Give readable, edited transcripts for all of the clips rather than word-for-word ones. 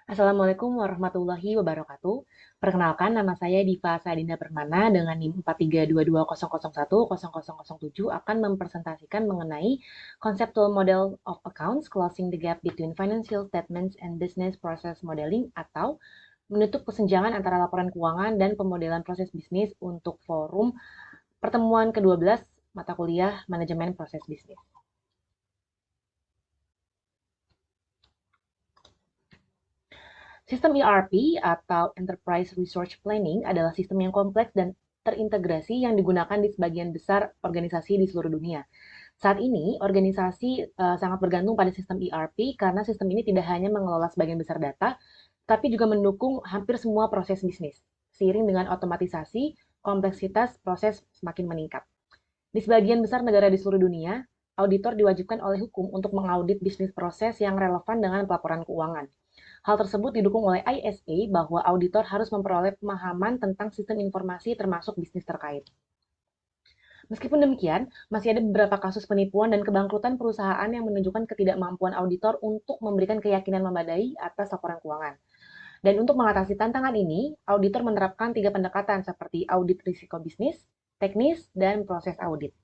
Assalamualaikum warahmatullahi wabarakatuh. Perkenalkan, nama saya Diva Sadinda Permana dengan NIM 432200100007 akan mempresentasikan mengenai Conceptual Model of Accounts Closing the Gap Between Financial Statements and Business Process Modeling atau menutup kesenjangan antara laporan keuangan dan pemodelan proses bisnis untuk forum pertemuan ke-12 mata kuliah Manajemen Proses Bisnis. Sistem ERP atau Enterprise Resource Planning adalah sistem yang kompleks dan terintegrasi yang digunakan di sebagian besar organisasi di seluruh dunia. Saat ini, organisasi sangat bergantung pada sistem ERP karena sistem ini tidak hanya mengelola sebagian besar data, tapi juga mendukung hampir semua proses bisnis. Seiring dengan otomatisasi, kompleksitas proses semakin meningkat. Di sebagian besar negara di seluruh dunia, auditor diwajibkan oleh hukum untuk mengaudit bisnis proses yang relevan dengan pelaporan keuangan. Hal tersebut didukung oleh ISA bahwa auditor harus memperoleh pemahaman tentang sistem informasi termasuk bisnis terkait. Meskipun demikian, masih ada beberapa kasus penipuan dan kebangkrutan perusahaan yang menunjukkan ketidakmampuan auditor untuk memberikan keyakinan memadai atas laporan keuangan. Dan untuk mengatasi tantangan ini, auditor menerapkan 3 pendekatan seperti audit risiko bisnis, teknis, dan proses audit.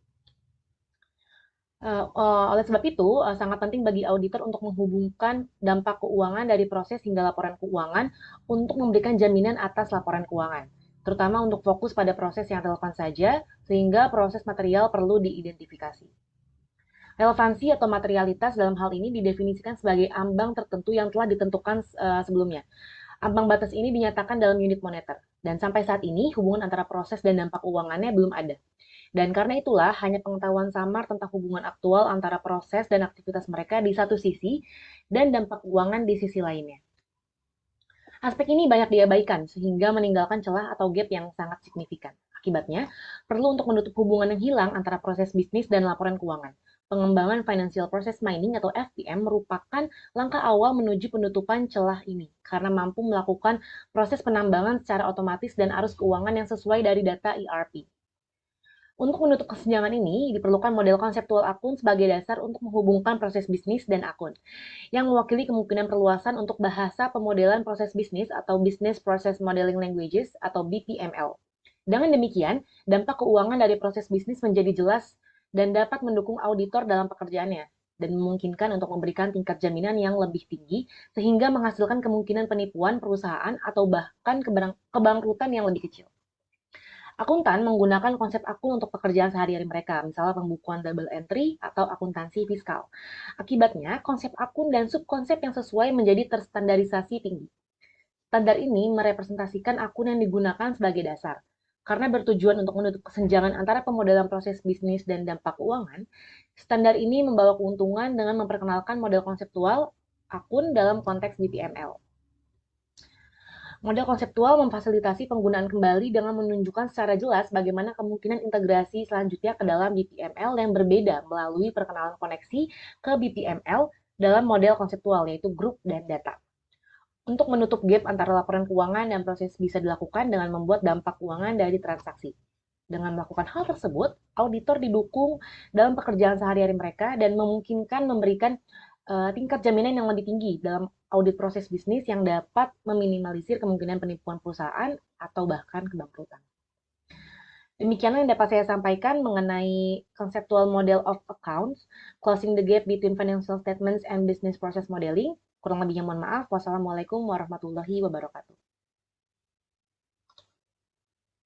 Oleh sebab itu, sangat penting bagi auditor untuk menghubungkan dampak keuangan dari proses hingga laporan keuangan untuk memberikan jaminan atas laporan keuangan, terutama untuk fokus pada proses yang relevan saja, sehingga proses material perlu diidentifikasi. Relevansi atau materialitas dalam hal ini didefinisikan sebagai ambang tertentu yang telah ditentukan sebelumnya. Ambang batas ini dinyatakan dalam unit moneter, dan sampai saat ini hubungan antara proses dan dampak keuangannya belum ada. Dan karena itulah, hanya pengetahuan samar tentang hubungan aktual antara proses dan aktivitas mereka di satu sisi, dan dampak keuangan di sisi lainnya. Aspek ini banyak diabaikan, sehingga meninggalkan celah atau gap yang sangat signifikan. Akibatnya, perlu untuk menutup hubungan yang hilang antara proses bisnis dan laporan keuangan. Pengembangan Financial Process Mining atau FPM merupakan langkah awal menuju penutupan celah ini, karena mampu melakukan proses penambangan secara otomatis dan arus keuangan yang sesuai dari data ERP. Untuk menutup kesenjangan ini, diperlukan model konseptual akun sebagai dasar untuk menghubungkan proses bisnis dan akun, yang mewakili kemungkinan perluasan untuk bahasa pemodelan proses bisnis atau Business Process Modeling Languages atau BPML. Dengan demikian, dampak keuangan dari proses bisnis menjadi jelas dan dapat mendukung auditor dalam pekerjaannya, dan memungkinkan untuk memberikan tingkat jaminan yang lebih tinggi, sehingga menghasilkan kemungkinan penipuan perusahaan atau bahkan kebangkrutan yang lebih kecil. Akuntan menggunakan konsep akun untuk pekerjaan sehari-hari mereka, misalnya pembukuan double entry atau akuntansi fiskal. Akibatnya, konsep akun dan subkonsep yang sesuai menjadi terstandarisasi tinggi. Standar ini merepresentasikan akun yang digunakan sebagai dasar. Karena bertujuan untuk menutup kesenjangan antara pemodelan proses bisnis dan dampak keuangan, standar ini membawa keuntungan dengan memperkenalkan model konseptual akun dalam konteks BPML. Model konseptual memfasilitasi penggunaan kembali dengan menunjukkan secara jelas bagaimana kemungkinan integrasi selanjutnya ke dalam BPML yang berbeda melalui perkenalan koneksi ke BPML dalam model konseptual, yaitu grup dan data. Untuk menutup gap antara laporan keuangan dan proses bisa dilakukan dengan membuat dampak keuangan dari transaksi. Dengan melakukan hal tersebut, auditor didukung dalam pekerjaan sehari-hari mereka dan memungkinkan memberikan tingkat jaminan yang lebih tinggi dalam audit proses bisnis yang dapat meminimalisir kemungkinan penipuan perusahaan atau bahkan kebangkrutan. Demikianlah yang dapat saya sampaikan mengenai conceptual model of accounts, closing the gap between financial statements and business process modeling. Kurang lebihnya mohon maaf. Wassalamualaikum warahmatullahi wabarakatuh.